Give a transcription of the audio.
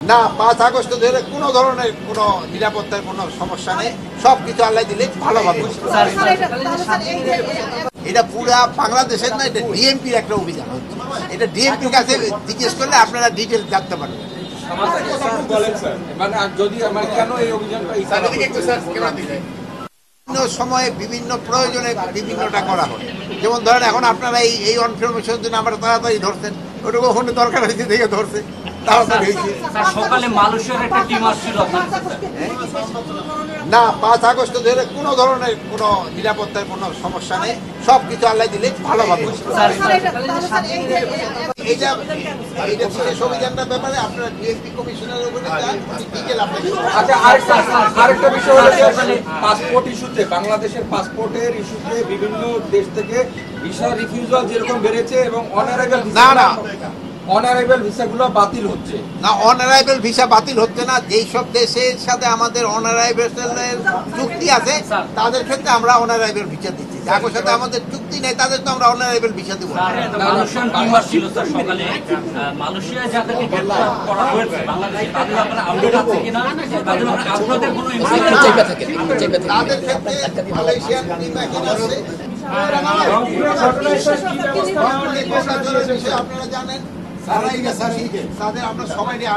না, 5 আগস্ট ধরে কোনো ধরনের কোনো নিরাপত্তার কোনো সমস্যা নেই, সবকিছু আল্লাহ দিলে ভালোভাবে। এটা পুরা বাংলাদেশের না, এটা ডিএমপির একটা অভিযান হচ্ছে। এটা ডিএমপির কাছে জিজ্ঞেস করলে আপনারা ডিটেল জানতে পারবেন। বিভিন্ন সময়ে বিভিন্ন প্রয়োজনে বিভিন্নটা করা হয়। যেমন ধরেন এখন আপনারা এই ইনফরমেশন জন্য আমরা তাড়াতাড়ি ধরছেন, ওটুকু ওখানে দরকার হয়েছে দেখে ধরছে, তাড়াতাড়ি হয়েছে। সকালে মালয়েশিয়ার একটা টিম আসছিল না, 5 আগস্ট ধরে কোনো ধরনের কোনো নিরাপত্তার কোনো সমস্যা নেই, সবকিছু আল্লাহ দিলে ভালোভাবে। এইটা বিশেষ অভিযানটার ব্যাপারে আপনারা ডিএমপি কমিশনারের উপরে যান, ডিটেইল আপনাকে। আচ্ছা, আরেকটা বিষয় হলো যে পাসপোর্ট ইস্যুতে, বাংলাদেশের পাসপোর্টের ইস্যুতে বিভিন্ন দেশ থেকে ভিসা রিফিউজাল যেরকম বেড়েছে এবং অনারাইভেল ভিসাগুলো বাতিল হচ্ছে। না, অনারাইভেল ভিসা বাতিল হচ্ছে না। যেই সব দেশের সাথে আমাদের অনারাইভেলের চুক্তি আছে তাদের ক্ষেত্রে আমরা অনারাইভেল ভিসা দিচ্ছি। যাদের সাথে আমাদের চুক্তি নেই তাদের তো আমরা অনারাইভেল ভিসা দেবো। মালয়েশিয়ান টিম আসছিল স্যার সকালে, মালয়েশিয়ায় যাদেরকে গ্রেফতার করা হয়েছে বাংলাদেশে, তাদের আপনারা আপডেট আছে কিনা, তাদের আপনাদের কোনো তাদের ক্ষেত্রে মালয়েশিয়ান টিম এখানে আছে। আপনারা জানেন, তাদের আমরা সবাই নিয়ে